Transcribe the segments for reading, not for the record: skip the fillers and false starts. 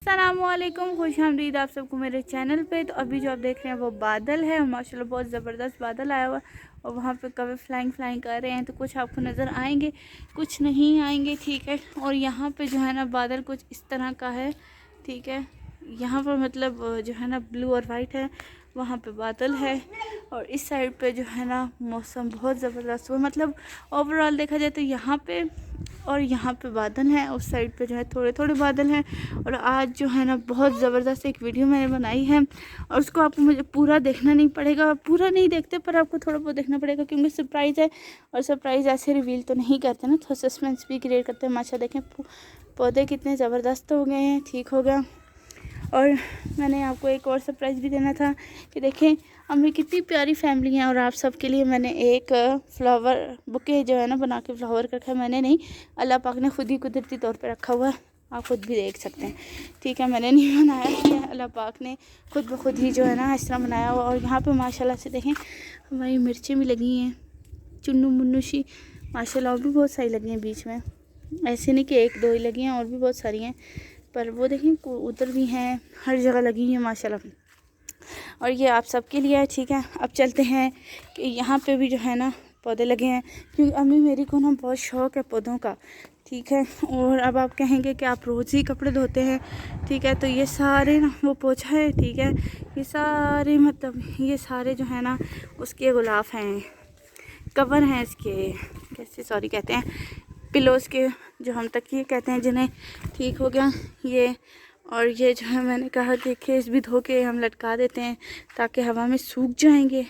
अस्सलामुअलैकुम, खुशामदीद आप सबको मेरे चैनल पे। तो अभी जो आप देख रहे हैं वो बादल है और माशाल्लाह बहुत ज़बरदस्त बादल आया हुआ है और वहाँ पे कभी फ्लाइंग कर रहे हैं। तो कुछ आपको नज़र आएंगे, कुछ नहीं आएंगे, ठीक है। और यहाँ पे जो है ना बादल कुछ इस तरह का है, ठीक है। यहाँ पर मतलब जो है ना ब्लू और वाइट है, वहाँ पे बादल है और इस साइड पे जो है ना मौसम बहुत ज़बरदस्त हुआ। मतलब ओवरऑल देखा जाए तो यहाँ पे और यहाँ पे बादल हैं, उस साइड पे जो है थोड़े थोड़े बादल हैं। और आज जो है ना बहुत ज़बरदस्त एक वीडियो मैंने बनाई है और उसको आपको मुझे पूरा देखना नहीं पड़ेगा, पूरा नहीं देखते पर आपको थोड़ा बहुत देखना पड़ेगा क्योंकि सरप्राइज़ है और सरप्राइज़ ऐसे रिवील तो नहीं करते ना, थोड़ा सस्पेंस भी क्रिएट करते हैं। माशा देखें पौधे कितने ज़बरदस्त हो गए हैं, ठीक हो गया। और मैंने आपको एक और सरप्राइज़ भी देना था कि देखें अम्मी कितनी प्यारी फैमिली है और आप सबके लिए मैंने एक फ्लावर बुके जो है ना बना के फ्लावर रखा है। मैंने नहीं, अल्लाह पाक ने खुद ही कुदरती तौर पे रखा हुआ है, आप खुद भी देख सकते हैं, ठीक है। मैंने नहीं बनाया है, अल्लाह पाक ने खुद ब खुद ही जो है ना इस तरह बनाया हुआ। और यहाँ पे माशाल्लाह से देखें हमारी मिर्चें भी लगी हैं, चुन्नू मुन्नू सी माशाल्लाह, और भी बहुत सारी लगी हैं बीच में, ऐसे नहीं कि एक दो ही लगी हैं, और भी बहुत सारी हैं। पर वो देखें उधर भी हैं, हर जगह लगी हैं माशाल्लाह। और ये आप सबके लिए है, ठीक है। अब चलते हैं कि यहाँ पे भी जो है ना पौधे लगे हैं क्योंकि अम्मी मेरी को ना बहुत शौक़ है पौधों का, ठीक है। और अब आप कहेंगे कि आप रोज़ ही कपड़े धोते हैं, ठीक है। तो ये सारे ना वो पोछा है, ठीक है। ये सारे मतलब ये सारे जो है ना उसके गुलाफ हैं, कवर हैं इसके, कैसे सॉरी कहते हैं, पिलोज़ के, जो हम तकिए कहते हैं जिन्हें, ठीक हो गया ये। और ये जो है मैंने कहा कि केस भी धो के हम लटका देते हैं ताकि हवा में सूख जाएंगे।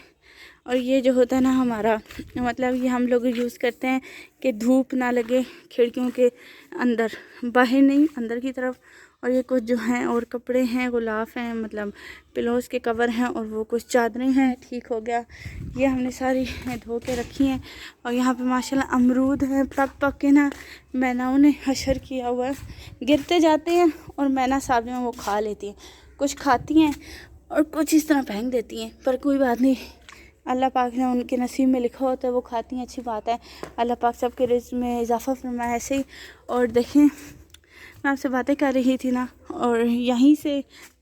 और ये जो होता है ना हमारा मतलब ये हम लोग यूज़ करते हैं कि धूप ना लगे खिड़कियों के अंदर, बाहर नहीं अंदर की तरफ। और ये कुछ जो हैं और कपड़े हैं, गुलाफ हैं, मतलब पिलोज़ के कवर हैं और वो कुछ चादरें हैं, ठीक हो गया। ये हमने सारी धो के रखी हैं। और यहाँ पे माशाल्लाह अमरूद हैं, पक के ना मैनाओं ने हशर किया हुआ है, गिरते जाते हैं और मैना साहब में वो खा लेती हैं, कुछ खाती हैं और कुछ इस तरह फेंक देती हैं। पर कोई बात नहीं, अल्लाह पाक ने उनके नसीब में लिखा होता है, वो खाती हैं, अच्छी बात है। अल्लाह पाक सबके रिज़्क़ में इजाफ़ा फरमाए ऐसे ही। और देखें मैं आपसे बातें कर रही थी ना और यहीं से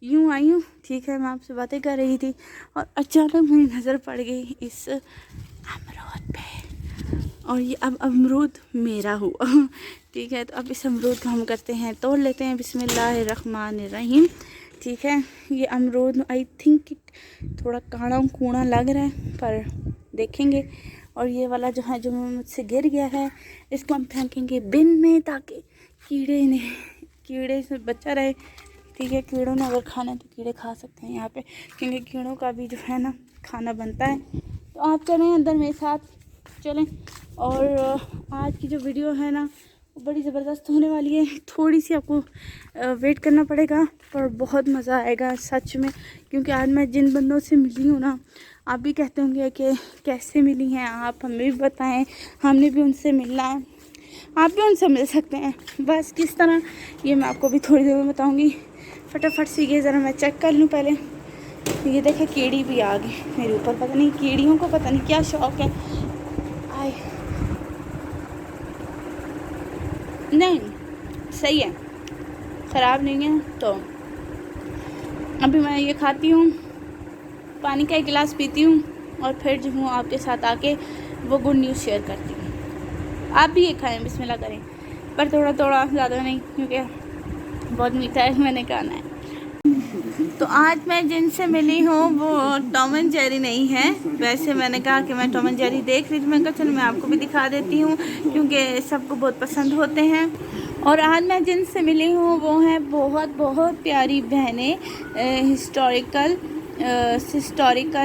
यूँ आई हूँ, ठीक है। मैं आपसे बातें कर रही थी और अचानक मेरी नज़र पड़ गई इस अमरूद पे और ये अब अमरूद मेरा हुआ, ठीक है। तो अब इस अमरूद को हम करते हैं, तोड़ लेते हैं, बिस्मिल्लाहिर्रहमानिर्रहीम, ठीक है। ये अमरूद आई थिंक थोड़ा काड़ा कूड़ा लग रहा है पर देखेंगे। और ये वाला जो है जो मुझसे गिर गया है इसको हम फेंकेंगे बिन में ताकि कीड़े से बचा रहे, ठीक है। कीड़ों ने अगर खाना है तो कीड़े खा सकते हैं यहाँ पे, क्योंकि कीड़ों का भी जो है ना खाना बनता है। तो आप चलें अंदर मेरे साथ चलें। और आज की जो वीडियो है ना वो बड़ी ज़बरदस्त होने वाली है, थोड़ी सी आपको वेट करना पड़ेगा पर बहुत मज़ा आएगा सच में। क्योंकि आज मैं जिन बंदों से मिली हूँ ना, आप भी कहते होंगे कि कैसे मिली हैं आप, हमें भी बताएं, हमने भी उनसे मिलना है, आप भी उनसे मिल सकते हैं। बस किस तरह ये मैं आपको भी थोड़ी देर में बताऊंगी। फटाफट से ये ज़रा मैं चेक कर लूँ पहले। ये देखे कीड़ी भी आ गई मेरे ऊपर, पता नहीं कीड़ियों को पता नहीं क्या शौक़ है। आए नहीं सही है, ख़राब नहीं है। तो अभी मैं ये खाती हूँ, पानी का एक गिलास पीती हूँ और फिर जो हूँ आपके साथ आके वो गुड न्यूज़ शेयर करती हूँ। आप भी ये खाएं, बिस्मिल्लाह करें, पर थोड़ा थोड़ा, ज़्यादा नहीं क्योंकि बहुत मीठा है, मैंने खाना है। तो आज मैं जिनसे मिली हूँ वो टॉम एंड जेरी नहीं है। वैसे मैंने कहा कि मैं टॉम एंड जेरी देख रही थी, मैं कहा चलो मैं आपको भी दिखा देती हूँ क्योंकि सबको बहुत पसंद होते हैं। और आज मैं जिनसे मिली हूँ वो हैं बहुत बहुत प्यारी बहनें, हिस्टोरिकल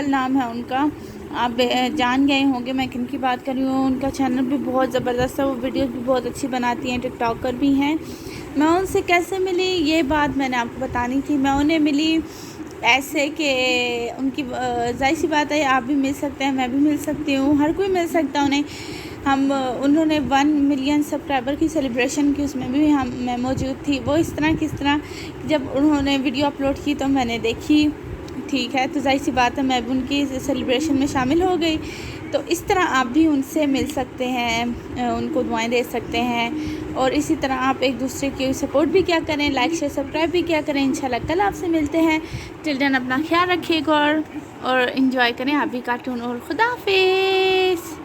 नाम है उनका, आप जान गए होंगे मैं किन की बात कर रही हूँ। उनका चैनल भी बहुत ज़बरदस्त है, वो वीडियोस भी बहुत अच्छी बनाती हैं, टिकटॉकर भी हैं। मैं उनसे कैसे मिली ये बात मैंने आपको बतानी थी। मैं उन्हें मिली ऐसे कि उनकी जाहिर सी बात है आप भी मिल सकते हैं, मैं भी मिल सकती हूँ, हर कोई मिल सकता है उन्हें। उन्होंने 1 मिलियन सब्सक्राइबर की सेलिब्रेशन की, उसमें भी मैं मौजूद थी। वो इस तरह किस तरह जब उन्होंने वीडियो अपलोड की तो मैंने देखी, ठीक है। तो जाहिर सी बात है मैं भी उनकी सेलिब्रेशन में शामिल हो गई, तो इस तरह आप भी उनसे मिल सकते हैं, उनको दुआएं दे सकते हैं। और इसी तरह आप एक दूसरे की सपोर्ट भी क्या करें, लाइक शेयर सब्सक्राइब भी क्या करें। इंशाल्लाह कल आपसे मिलते हैं। टिल देन अपना ख्याल रखिएगा और इन्जॉय करें आप भी कार्टून। और खुदा हाफिज़।